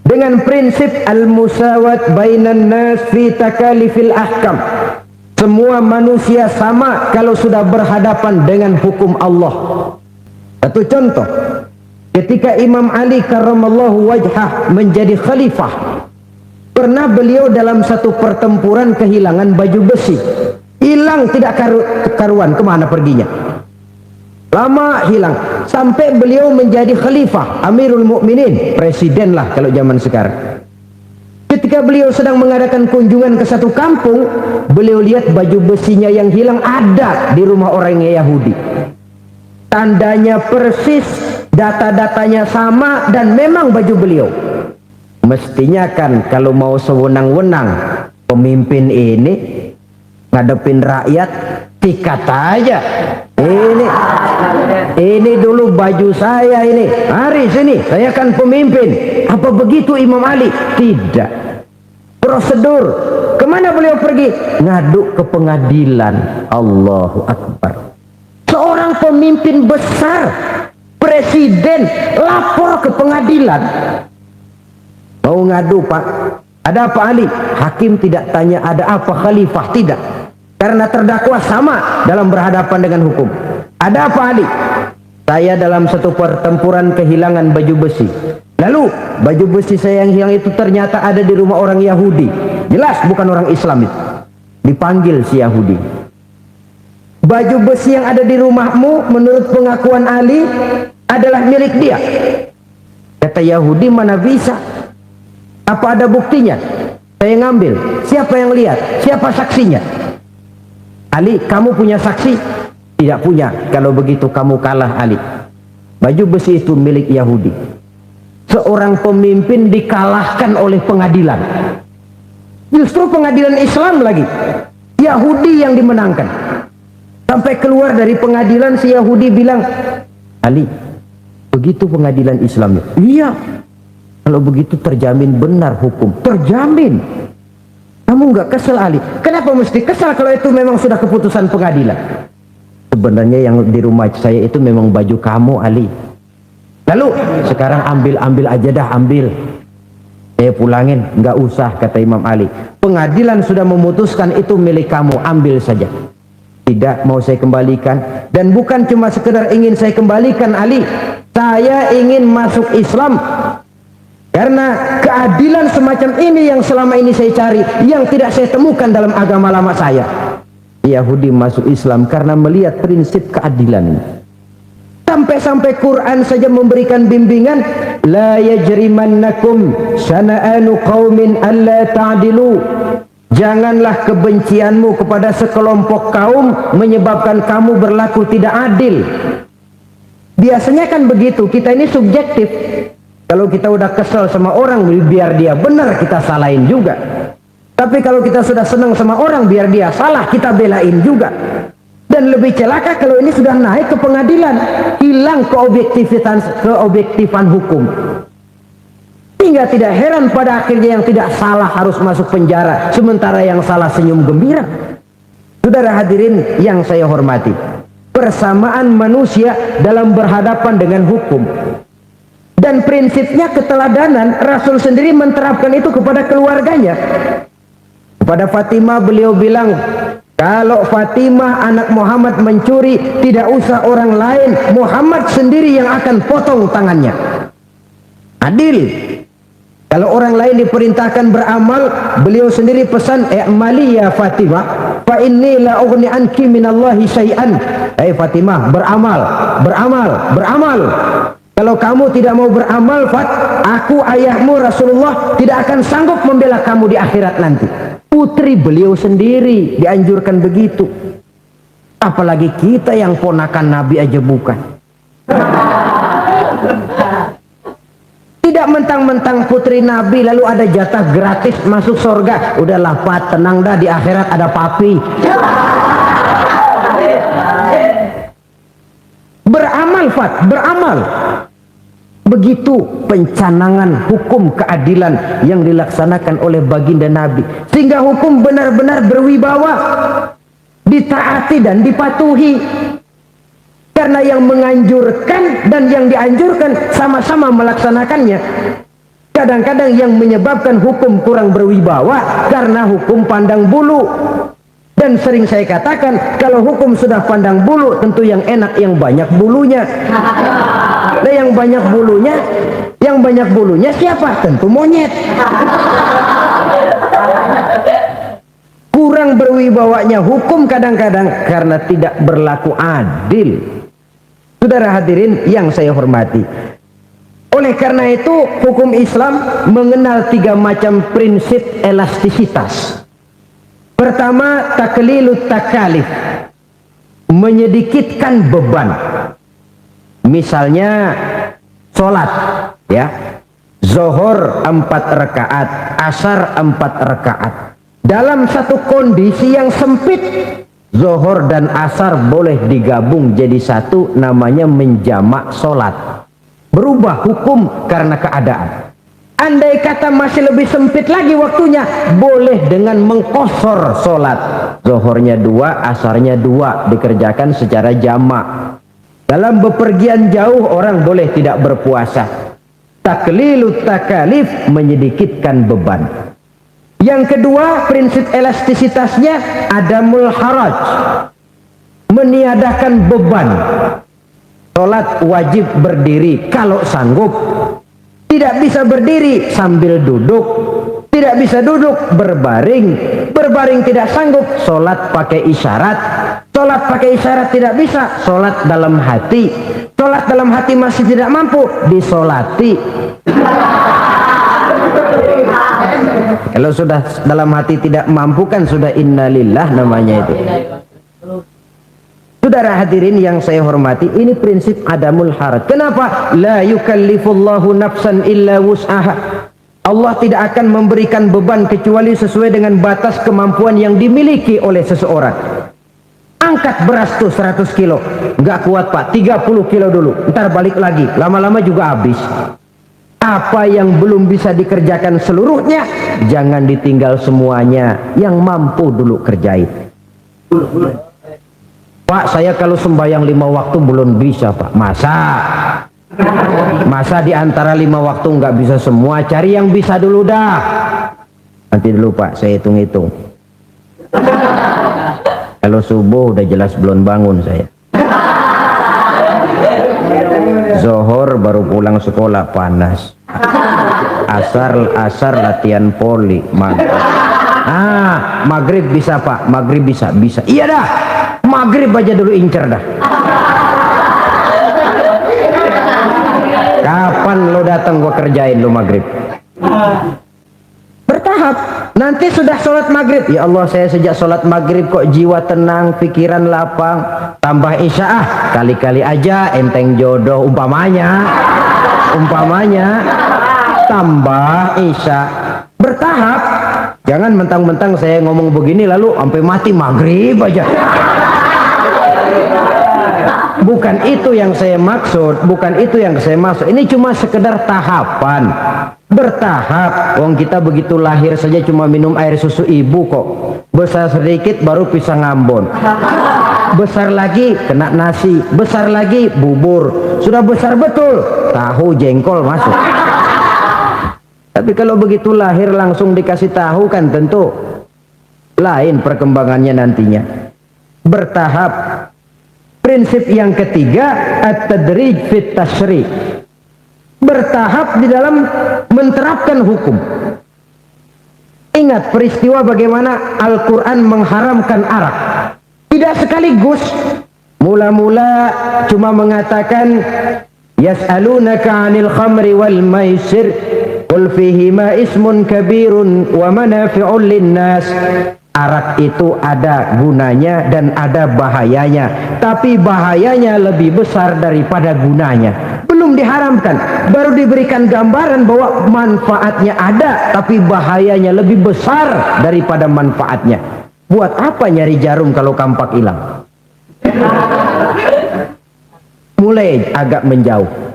dengan prinsip al-musawat bainan nas fi takalifil ahkam. Semua manusia sama kalau sudah berhadapan dengan hukum Allah. Satu contoh, ketika Imam Ali karramallahu wajhah menjadi khalifah, pernah beliau dalam satu pertempuran kehilangan baju besi. Hilang tidak karuan, kemana perginya? Lama hilang, sampai beliau menjadi khalifah, Amirul Mukminin, presiden lah kalau zaman sekarang. Ketika beliau sedang mengadakan kunjungan ke satu kampung, beliau lihat baju besinya yang hilang ada di rumah orang Yahudi. Tandanya persis, data-datanya sama, dan memang baju beliau. Mestinya kan kalau mau sewenang-wenang pemimpin ini ngadepin rakyat, tikat aja. Ini dulu baju saya ini. Mari sini, saya kan pemimpin. Apa begitu Imam Ali? Tidak. Prosedur. Kemana beliau pergi? Ngadu ke pengadilan. Allahu Akbar. Seorang pemimpin besar, presiden, lapor ke pengadilan. Mau ngadu, Pak? Ada apa Ali? Hakim tidak tanya ada apa khalifah, tidak. Karena terdakwa sama dalam berhadapan dengan hukum. Ada apa Ali? Saya dalam satu pertempuran kehilangan baju besi. Lalu baju besi saya yang hilang itu ternyata ada di rumah orang Yahudi. Jelas bukan orang Islam itu. Dipanggil si Yahudi. Baju besi yang ada di rumahmu menurut pengakuan Ali adalah milik dia. Kata Yahudi, mana bisa? Apa ada buktinya? Saya ngambil. Siapa yang lihat? Siapa saksinya? Ali, kamu punya saksi? Tidak punya. Kalau begitu kamu kalah, Ali. Baju besi itu milik Yahudi. Seorang pemimpin dikalahkan oleh pengadilan. Justru pengadilan Islam lagi. Yahudi yang dimenangkan. Sampai keluar dari pengadilan si Yahudi bilang, Ali, begitu pengadilan Islamnya? Iya. Kalau begitu terjamin benar hukum. Terjamin. Kamu nggak kesel, Ali? Kenapa mesti kesal kalau itu memang sudah keputusan pengadilan? Sebenarnya yang di rumah saya itu memang baju kamu, Ali. Lalu sekarang ambil aja dah, ambil. Saya pulangin, nggak usah, kata Imam Ali. Pengadilan sudah memutuskan itu milik kamu, ambil saja. Tidak mau saya kembalikan. Dan bukan cuma sekedar ingin saya kembalikan, Ali. Saya ingin masuk Islam. Karena keadilan semacam ini yang selama ini saya cari, yang tidak saya temukan dalam agama lama saya. Yahudi masuk Islam karena melihat prinsip keadilan. Sampai-sampai Quran saja memberikan bimbingan, la yajrimannakum syana'anu qaumin alla ta'dilu. Janganlah kebencianmu kepada sekelompok kaum menyebabkan kamu berlaku tidak adil. Biasanya kan begitu, kita ini subjektif. Kalau kita udah kesel sama orang, biar dia benar, kita salahin juga. Tapi kalau kita sudah senang sama orang, biar dia salah, kita belain juga. Dan lebih celaka kalau ini sudah naik ke pengadilan, hilang keobjektifan hukum. Hingga tidak heran pada akhirnya yang tidak salah harus masuk penjara, sementara yang salah senyum gembira. Saudara hadirin yang saya hormati, persamaan manusia dalam berhadapan dengan hukum. Dan prinsipnya keteladanan, Rasul sendiri menerapkan itu kepada keluarganya. Kepada Fatimah beliau bilang, kalau Fatimah anak Muhammad mencuri, tidak usah orang lain, Muhammad sendiri yang akan potong tangannya. Adil. Kalau orang lain diperintahkan beramal, beliau sendiri pesan, "I'mali ya Fatimah, fa inni la ughni anki minallahi syai'an." Hai Fatimah, beramal, beramal, beramal. Kalau kamu tidak mau beramal, Fat, aku ayahmu Rasulullah tidak akan sanggup membela kamu di akhirat nanti. Putri beliau sendiri dianjurkan begitu. Apalagi kita yang ponakan Nabi aja bukan. Tidak mentang-mentang putri Nabi lalu ada jatah gratis masuk surga. Udahlah Pat, tenang dah, di akhirat ada papi. Beramal Fat, beramal. Begitu pencanangan hukum keadilan yang dilaksanakan oleh baginda Nabi. Sehingga hukum benar-benar berwibawa, ditaati dan dipatuhi. Karena yang menganjurkan dan yang dianjurkan sama-sama melaksanakannya. Kadang-kadang yang menyebabkan hukum kurang berwibawa karena hukum pandang bulu. Dan sering saya katakan, kalau hukum sudah pandang bulu, tentu yang enak yang banyak bulunya. Nah, yang banyak bulunya siapa? Tentu monyet. Kurang berwibawanya hukum kadang-kadang karena tidak berlaku adil. Saudara hadirin yang saya hormati, oleh karena itu hukum Islam mengenal 3 macam prinsip elastisitas. Pertama, taklilut takalif, menyedikitkan beban. Misalnya sholat, ya, zuhur 4 rakaat, asar 4 rakaat. Dalam satu kondisi yang sempit, zuhur dan asar boleh digabung jadi satu, namanya menjamak sholat. Berubah hukum karena keadaan. Andai kata masih lebih sempit lagi waktunya, boleh dengan mengkosor sholat. Zuhurnya 2, asarnya 2, dikerjakan secara jamak. Dalam bepergian jauh orang boleh tidak berpuasa. Taklilut takalif, menyedikitkan beban. Yang kedua, prinsip elastisitasnya adamul haraj, meniadakan beban. Sholat wajib berdiri kalau sanggup. Tidak bisa berdiri sambil duduk. Tidak bisa duduk berbaring. Berbaring tidak sanggup, sholat pakai isyarat. Sholat pakai isyarat tidak bisa, sholat dalam hati. Sholat dalam hati masih tidak mampu, disolati. Kalau sudah dalam hati tidak mampu kan sudah innalillah namanya itu. Saudara hadirin yang saya hormati, ini prinsip adamul haraj. Kenapa? La yukallifullahu nafsan illa wus'aha. Allah tidak akan memberikan beban kecuali sesuai dengan batas kemampuan yang dimiliki oleh seseorang. Angkat beras tuh 100 kilo, nggak kuat Pak, 30 kilo dulu, ntar balik lagi, lama-lama juga habis. Apa yang belum bisa dikerjakan seluruhnya, jangan ditinggal semuanya, yang mampu dulu kerjain. Pak, saya kalau sembahyang 5 waktu belum bisa Pak. Masa di antara 5 waktu nggak bisa semua, cari yang bisa dulu dah. Nanti dulu Pak, saya hitung-hitung. Kalau subuh udah jelas belum bangun saya. Zuhur baru pulang sekolah panas. Asar latihan poli. Maghrib bisa Pak, maghrib bisa. Iya dah, maghrib aja dulu incer dah. Kapan lo datang gua kerjain lo maghrib? Bertahap. Nanti sudah sholat maghrib, ya Allah saya sejak sholat maghrib kok jiwa tenang, pikiran lapang. Tambah isya, kali-kali aja enteng jodoh, umpamanya tambah isya. Bertahap. Jangan mentang-mentang saya ngomong begini lalu sampai mati maghrib aja. Bukan itu yang saya maksud, ini cuma sekedar tahapan. Bertahap. Wong kita begitu lahir saja cuma minum air susu ibu kok. Besar sedikit baru pisang Ambon. Besar lagi kena nasi, besar lagi bubur. Sudah besar betul, tahu jengkol masuk. Tapi kalau begitu lahir langsung dikasih tahu kan tentu lain perkembangannya nantinya. Bertahap. Prinsip yang ketiga, at-tadrij fit tashri'. Bertahap di dalam menerapkan hukum. Ingat peristiwa bagaimana Al-Quran mengharamkan arak. Tidak sekaligus. Mula-mula cuma mengatakan yas'alunaka 'anil khamri wal maisir Qul fihima ismun kabirun wa manafi'un linnas. Arak itu ada gunanya dan ada bahayanya, tapi bahayanya lebih besar daripada gunanya. Belum diharamkan, baru diberikan gambaran bahwa manfaatnya ada, tapi bahayanya lebih besar daripada manfaatnya. Buat apa nyari jarum kalau kampak hilang? Mulai agak menjauh.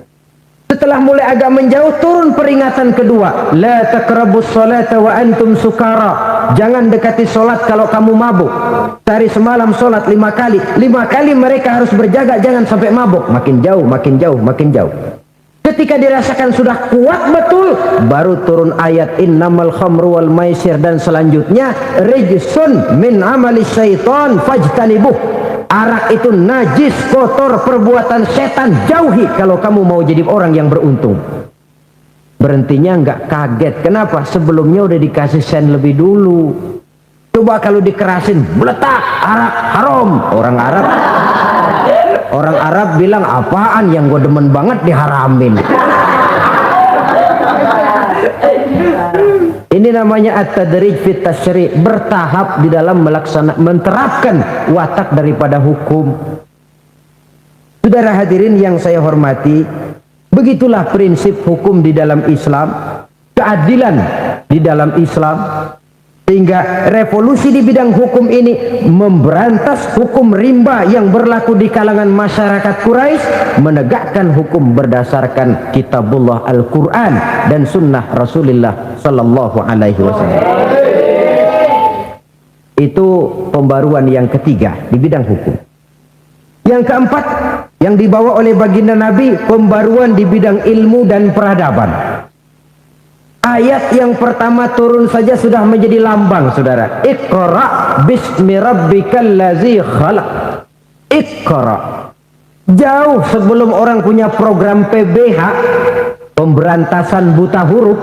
Setelah mulai agak menjauh, turun peringatan kedua. La taqrabus salata wa antum sukara. Jangan dekati solat kalau kamu mabuk. Sehari semalam solat 5 kali. 5 kali mereka harus berjaga, jangan sampai mabuk. Makin jauh, makin jauh, makin jauh. Ketika dirasakan sudah kuat betul, baru turun ayat innamal khamru wal maisir dan selanjutnya rijsun min amali syaitan fajtanibuh. Arak itu najis, kotor, perbuatan setan, jauhi kalau kamu mau jadi orang yang beruntung. Berhentinya nggak kaget. Kenapa? Sebelumnya udah dikasih sen lebih dulu. Coba kalau dikerasin, meletak, arak haram. Orang Arab bilang, apaan yang gue demen banget diharamin. Ini namanya at-tadrij fit tasyri', bertahap di dalam menerapkan watak daripada hukum. Saudara hadirin yang saya hormati, begitulah prinsip hukum di dalam Islam, keadilan di dalam Islam. Sehingga revolusi di bidang hukum ini memberantas hukum rimba yang berlaku di kalangan masyarakat Quraisy, menegakkan hukum berdasarkan kitabullah Al-Quran dan sunnah Rasulullah Sallallahu Alaihi Wasallam. Itu pembaruan yang ketiga di bidang hukum. Yang keempat yang dibawa oleh baginda Nabi, pembaruan di bidang ilmu dan peradaban. Ayat yang pertama turun saja sudah menjadi lambang, saudara. Iqra bismi rabbikal ladzi khalaq. Iqra. Jauh sebelum orang punya program PBH, pemberantasan buta huruf.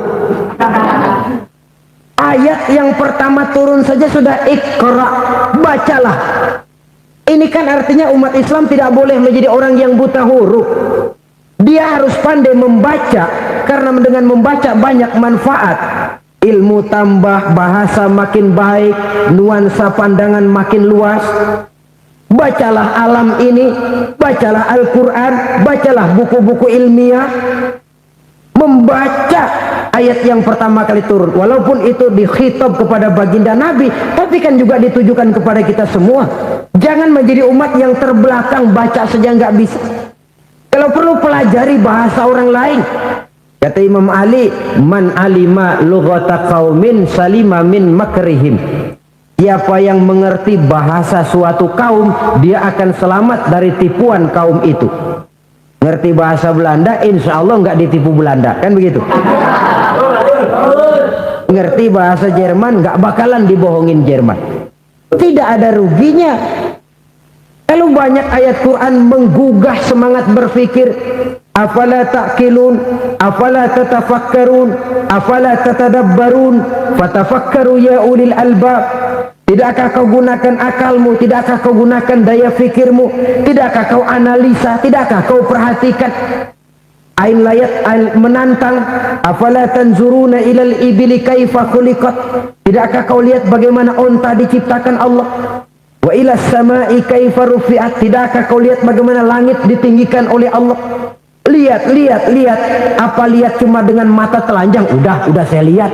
Ayat yang pertama turun saja sudah iqra, bacalah. Ini kan artinya umat Islam tidak boleh menjadi orang yang buta huruf. Dia harus pandai membaca, karena dengan membaca banyak manfaat. Ilmu tambah, bahasa makin baik, nuansa pandangan makin luas. Bacalah alam ini, bacalah Al-Quran, bacalah buku-buku ilmiah. Membaca ayat yang pertama kali turun, walaupun itu dikhitab kepada baginda Nabi, tapi kan juga ditujukan kepada kita semua. Jangan menjadi umat yang terbelakang, baca saja nggak bisa. Kalau perlu pelajari bahasa orang lain. Kata Imam Ali, man alima lughata qaumin salima min makrihim. Siapa yang mengerti bahasa suatu kaum, dia akan selamat dari tipuan kaum itu. Ngerti bahasa Belanda, insya Allah nggak ditipu Belanda, kan begitu? Ngerti bahasa Jerman, nggak bakalan dibohongin Jerman. Tidak ada ruginya. Kalau banyak ayat Quran menggugah semangat berpikir, afala ta'qilun, afala tatafakkarun, afala tatadabbarun, fatafakkaru ya ulil albab. Tidakkah kau gunakan akalmu, tidakkah kau gunakan daya fikirmu, tidakkah kau analisa, tidakkah kau perhatikan? Ain layat menantang, afala tanzuruna ilal ibili kaifa khuliqat. Tidakkah kau lihat bagaimana onta diciptakan Allah? Wa ila samai kaifa rufi'at. Tidakkah kau lihat bagaimana langit ditinggikan oleh Allah? Lihat, lihat, lihat. Apa lihat cuma dengan mata telanjang? Udah saya lihat.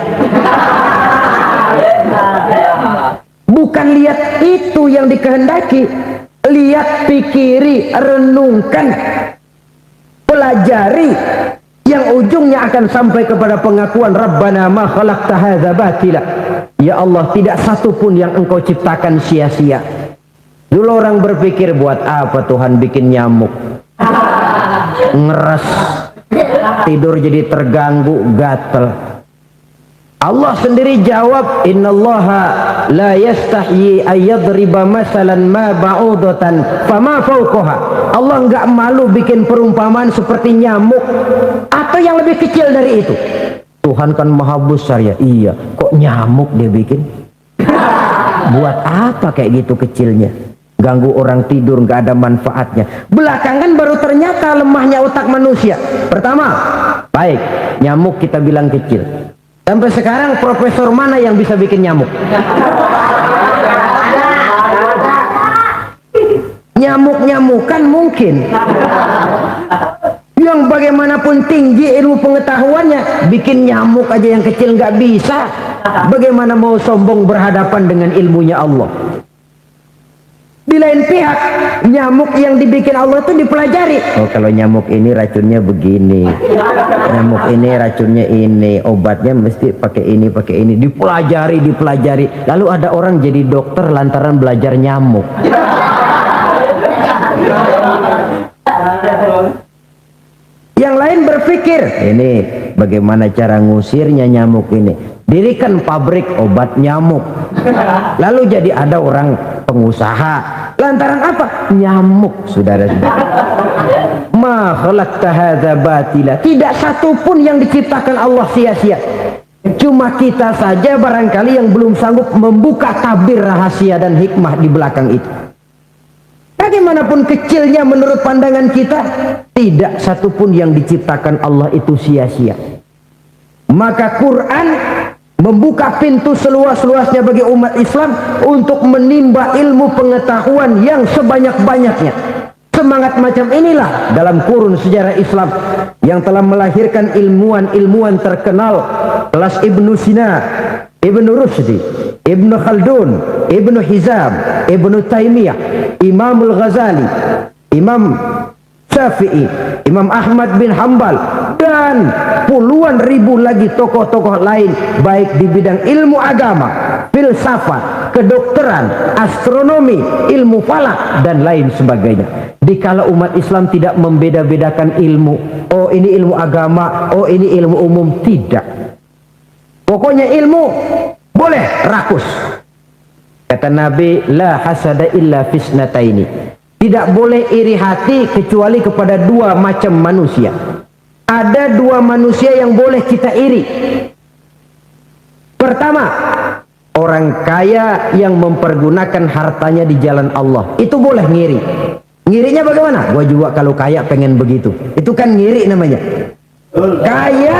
Bukan lihat itu yang dikehendaki. Lihat, pikiri, renungkan, pelajari, yang ujungnya akan sampai kepada pengakuan Rabbana ma khalaqta hadza batila. Ya Allah, tidak satu pun yang engkau ciptakan sia-sia. Dulu orang berpikir, buat apa Tuhan bikin nyamuk? Ngeres, tidur jadi terganggu, gatel. Allah sendiri jawab, innallaha la yastahyi ayyadriba masalan ma ba'udatan fama fawqaha. Allah enggak malu bikin perumpamaan seperti nyamuk atau yang lebih kecil dari itu. Tuhan kan maha besar ya. Iya, kok nyamuk dia bikin? Buat apa kayak gitu kecilnya? Ganggu orang tidur, nggak ada manfaatnya. Belakangan baru ternyata lemahnya otak manusia. Pertama, Baik, nyamuk kita bilang kecil. Sampai sekarang profesor mana yang bisa bikin nyamuk? Nyamuk-nyamukan mungkin. Yang bagaimanapun tinggi ilmu pengetahuannya, bikin nyamuk aja yang kecil nggak bisa. Bagaimana mau sombong berhadapan dengan ilmunya Allah? Di lain pihak, nyamuk yang dibikin Allah itu dipelajari. Oh, kalau nyamuk ini racunnya begini, nyamuk ini racunnya ini, obatnya mesti pakai ini, dipelajari. Lalu ada orang jadi dokter lantaran belajar nyamuk. Yang lain berpikir, ini bagaimana cara ngusirnya nyamuk ini? Dirikan pabrik obat nyamuk. Lalu jadi ada orang pengusaha. Lantaran apa? Nyamuk, saudara-saudara. Ma khalaqta hadza batila. Tidak satu pun yang diciptakan Allah sia-sia. Cuma kita saja barangkali yang belum sanggup membuka tabir rahasia dan hikmah di belakang itu. Bagaimanapun kecilnya menurut pandangan kita, tidak satupun yang diciptakan Allah itu sia-sia. Maka Quran membuka pintu seluas-luasnya bagi umat Islam untuk menimba ilmu pengetahuan yang sebanyak-banyaknya. Semangat macam inilah dalam kurun sejarah Islam yang telah melahirkan ilmuwan-ilmuwan terkenal kelas Ibnu Sina, Ibnu Rushdi, Ibnu Khaldun, Ibnu Hizam, Ibnu Taimiyah, Imamul Ghazali, Imam Syafi'i, Imam Ahmad bin Hambal, dan puluhan ribu lagi tokoh-tokoh lain, baik di bidang ilmu agama, filsafat, kedokteran, astronomi, ilmu falak, dan lain sebagainya. Dikala umat Islam tidak membeda-bedakan ilmu, oh ini ilmu agama, oh ini ilmu umum, tidak. Pokoknya ilmu boleh rakus. Kata Nabi, la hasada illa fisnataini. Tidak boleh iri hati kecuali kepada dua macam manusia. Ada dua manusia yang boleh kita iri. Pertama, orang kaya yang mempergunakan hartanya di jalan Allah. Itu boleh ngiri. Ngirinya bagaimana? Gua juga kalau kaya pengen begitu. Itu kan ngiri namanya. Kaya,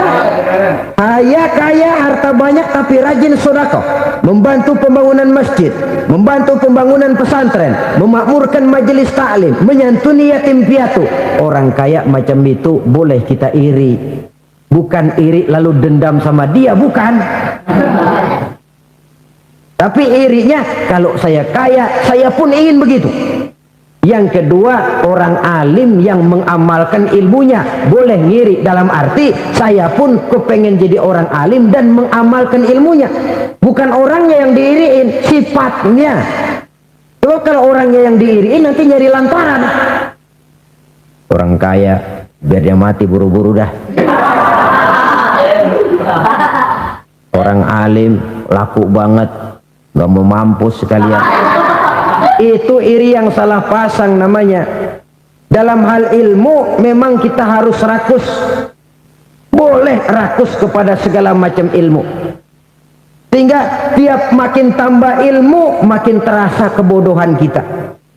harta banyak tapi rajin sedekah, membantu pembangunan masjid, membantu pembangunan pesantren, memakmurkan majelis taklim, menyantuni yatim piatu. Orang kaya macam itu boleh kita iri. Bukan iri lalu dendam sama dia, bukan. Tapi irinya kalau saya kaya, saya pun ingin begitu. Yang kedua, orang alim yang mengamalkan ilmunya boleh ngiri, dalam arti saya pun kepengen jadi orang alim dan mengamalkan ilmunya. Bukan orangnya yang diiriin, sifatnya. Coba kalau orangnya yang diiriin nanti nyari lantaran. Orang kaya biar dia mati buru-buru dah. Orang alim laku banget, gak mau mampus sekalian. Itu iri yang salah pasang namanya. Dalam hal ilmu memang kita harus rakus. Boleh rakus kepada segala macam ilmu. Sehingga tiap makin tambah ilmu, makin terasa kebodohan kita.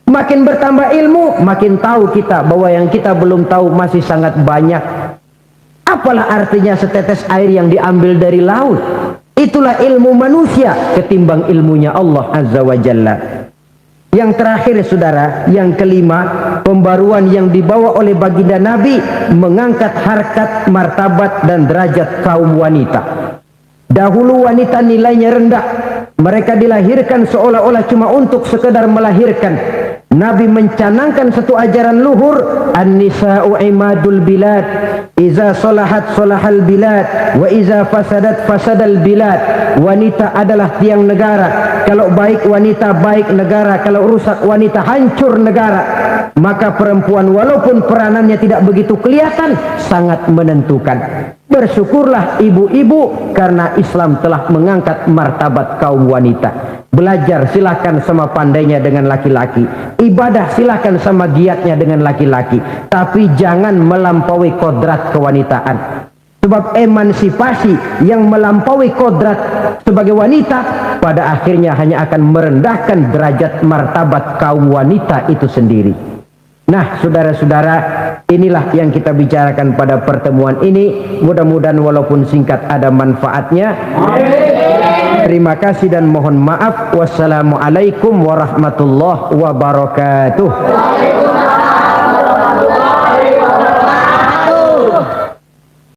Makin bertambah ilmu, makin tahu kita bahwa yang kita belum tahu masih sangat banyak. Apalah artinya setetes air yang diambil dari laut? Itulah ilmu manusia ketimbang ilmunya Allah Azza wa Jalla. Yang terakhir saudara, yang kelima, pembaruan yang dibawa oleh baginda Nabi mengangkat harkat, martabat dan derajat kaum wanita. Dahulu wanita nilainya rendah. Mereka dilahirkan seolah-olah cuma untuk sekedar melahirkan. Nabi mencanangkan satu ajaran luhur, an-nisa'u imadul bilad, iza salahat salahal bilad, wa iza fasadat fasadal bilad. Wanita adalah tiang negara. Kalau baik wanita, baik negara. Kalau rusak wanita, hancur negara. Maka perempuan walaupun peranannya tidak begitu kelihatan, sangat menentukan. Bersyukurlah ibu-ibu karena Islam telah mengangkat martabat kaum wanita. Belajar silakan sama pandainya dengan laki-laki. Ibadah silakan sama giatnya dengan laki-laki. Tapi jangan melampaui kodrat kewanitaan. Sebab emansipasi yang melampaui kodrat sebagai wanita pada akhirnya hanya akan merendahkan derajat martabat kaum wanita itu sendiri. Nah, saudara-saudara, inilah yang kita bicarakan pada pertemuan ini. Mudah-mudahan walaupun singkat ada manfaatnya. Terima kasih dan mohon maaf. Wassalamualaikum warahmatullahi wabarakatuh.